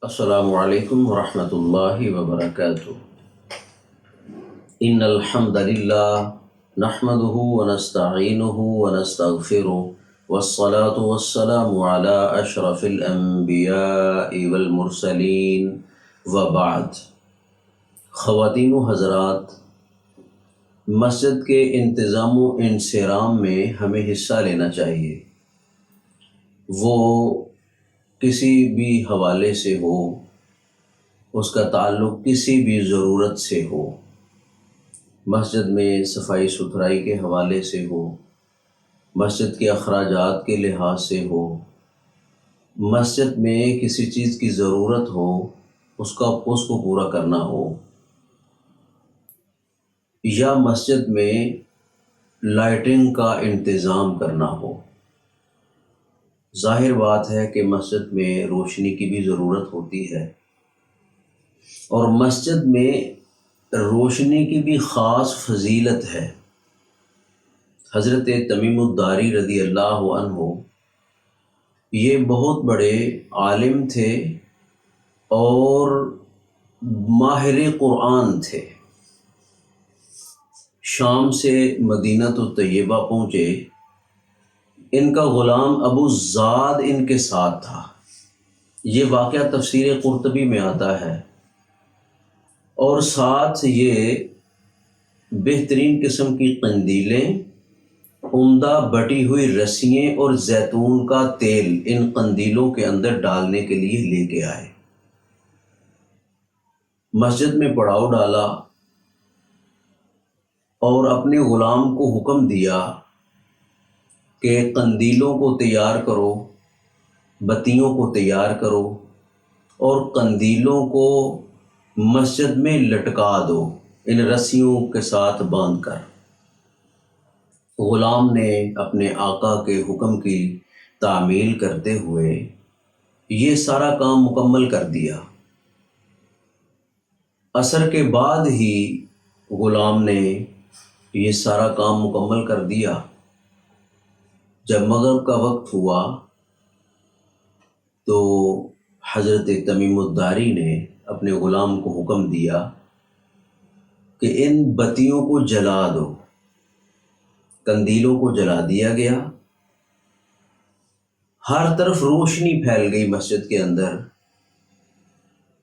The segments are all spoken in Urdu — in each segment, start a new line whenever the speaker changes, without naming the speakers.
السلام علیکم ورحمۃ اللہ وبرکاتہ۔ ان الحمد للہ نحمده ونستعینه ونستغفره والصلاة والسلام علی اشرف الانبیاء والمرسلین وبعد۔ خواتین و حضرات، مسجد کے انتظام و انصرام میں ہمیں حصہ لینا چاہیے، وہ کسی بھی حوالے سے ہو، اس کا تعلق کسی بھی ضرورت سے ہو، مسجد میں صفائی ستھرائی کے حوالے سے ہو، مسجد کے اخراجات کے لحاظ سے ہو، مسجد میں کسی چیز کی ضرورت ہو اس کو پورا کرنا ہو، یا مسجد میں لائٹنگ کا انتظام کرنا ہو۔ ظاہر بات ہے کہ مسجد میں روشنی کی بھی ضرورت ہوتی ہے، اور مسجد میں روشنی کی بھی خاص فضیلت ہے۔ حضرت تمیم الداری رضی اللہ عنہ یہ بہت بڑے عالم تھے اور ماہر قرآن تھے۔ شام سے مدینہ طیبہ پہنچے، ان کا غلام ابو زاد ان کے ساتھ تھا۔ یہ واقعہ تفسیر قرطبی میں آتا ہے، اور ساتھ یہ بہترین قسم کی قندیلیں، عمدہ بٹی ہوئی رسییں اور زیتون کا تیل ان قندیلوں کے اندر ڈالنے کے لیے لے کے آئے۔ مسجد میں پڑاؤ ڈالا اور اپنے غلام کو حکم دیا کہ قندیلوں کو تیار کرو، بتیوں کو تیار کرو، اور قندیلوں کو مسجد میں لٹکا دو ان رسیوں کے ساتھ باندھ کر۔ غلام نے اپنے آقا کے حکم کی تعمیل کرتے ہوئے یہ سارا کام مکمل کر دیا۔ عصر کے بعد ہی غلام نے یہ سارا کام مکمل کر دیا۔ جب مغرب کا وقت ہوا تو حضرت تمیم الداری نے اپنے غلام کو حکم دیا کہ ان بتیوں کو جلا دو۔ قندیلوں کو جلا دیا گیا، ہر طرف روشنی پھیل گئی مسجد کے اندر۔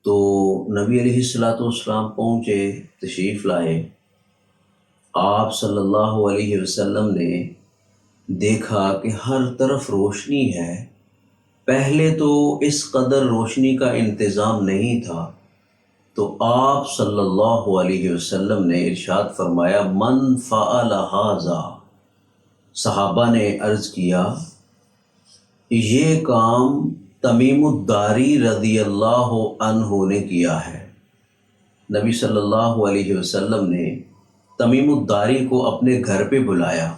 تو نبی علیہ السلام پہنچے، تشریف لائے۔ آپ صلی اللہ علیہ وسلم نے دیکھا کہ ہر طرف روشنی ہے۔ پہلے تو اس قدر روشنی کا انتظام نہیں تھا، تو آپ صلی اللہ علیہ وسلم نے ارشاد فرمایا، من فعل ھذا۔ صحابہ نے عرض کیا، یہ کام تمیم الداری رضی اللہ عنہ نے کیا ہے۔ نبی صلی اللہ علیہ وسلم نے تمیم الداری کو اپنے گھر پہ بلایا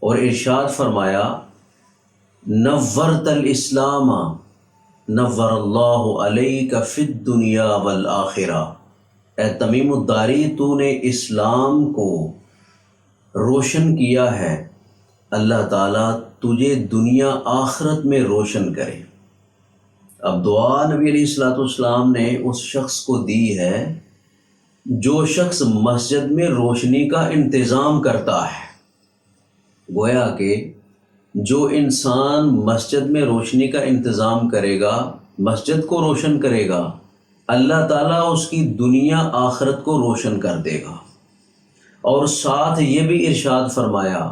اور ارشاد فرمایا، نورت الاسلام نور اللہ علیک فی الدنیا والآخرہ۔ اے تمیم الداری، تو نے اسلام کو روشن کیا ہے، اللہ تعالیٰ تجھے دنیا آخرت میں روشن کرے۔ اب دعا نبی علیہ السلام نے اس شخص کو دی ہے جو شخص مسجد میں روشنی کا انتظام کرتا ہے۔ گویا کہ جو انسان مسجد میں روشنی کا انتظام کرے گا، مسجد کو روشن کرے گا، اللہ تعالیٰ اس کی دنیا آخرت کو روشن کر دے گا۔ اور ساتھ یہ بھی ارشاد فرمایا،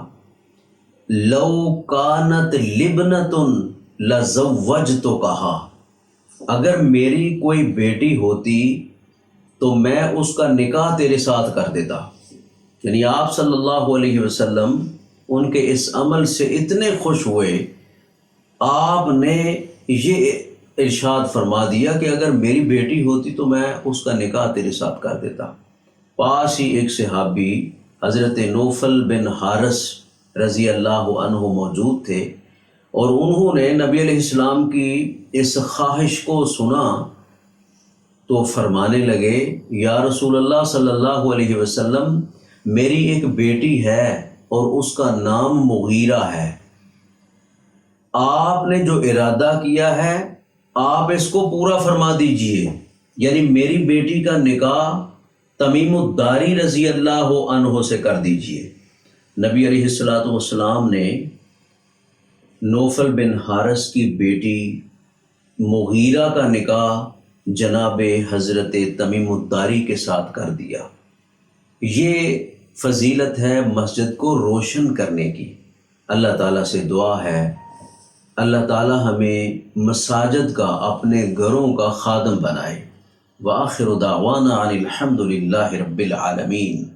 لو کانت لبنۃ لزوجتکھا۔ اگر میری کوئی بیٹی ہوتی تو میں اس کا نکاح تیرے ساتھ کر دیتا۔ یعنی آپ صلی اللہ علیہ وسلم ان کے اس عمل سے اتنے خوش ہوئے، آپ نے یہ ارشاد فرما دیا کہ اگر میری بیٹی ہوتی تو میں اس کا نکاح تیرے ساتھ کر دیتا۔ پاس ہی ایک صحابی حضرت نوفل بن حارث رضی اللہ عنہ موجود تھے، اور انہوں نے نبی علیہ السلام کی اس خواہش کو سنا تو فرمانے لگے، یا رسول اللہ صلی اللہ علیہ وسلم، میری ایک بیٹی ہے اور اس کا نام مغیرہ ہے۔ آپ نے جو ارادہ کیا ہے آپ اس کو پورا فرما دیجئے، یعنی میری بیٹی کا نکاح تمیم الداری رضی اللہ عنہ سے کر دیجئے۔ نبی علیہ السلام نے نوفل بن حارث کی بیٹی مغیرہ کا نکاح جناب حضرت تمیم الداری کے ساتھ کر دیا۔ یہ فضیلت ہے مسجد کو روشن کرنے کی۔ اللہ تعالیٰ سے دعا ہے اللہ تعالیٰ ہمیں مساجد کا، اپنے گھروں کا خادم بنائے۔ وآخر دعوانا ان الحمد للہ رب العالمین۔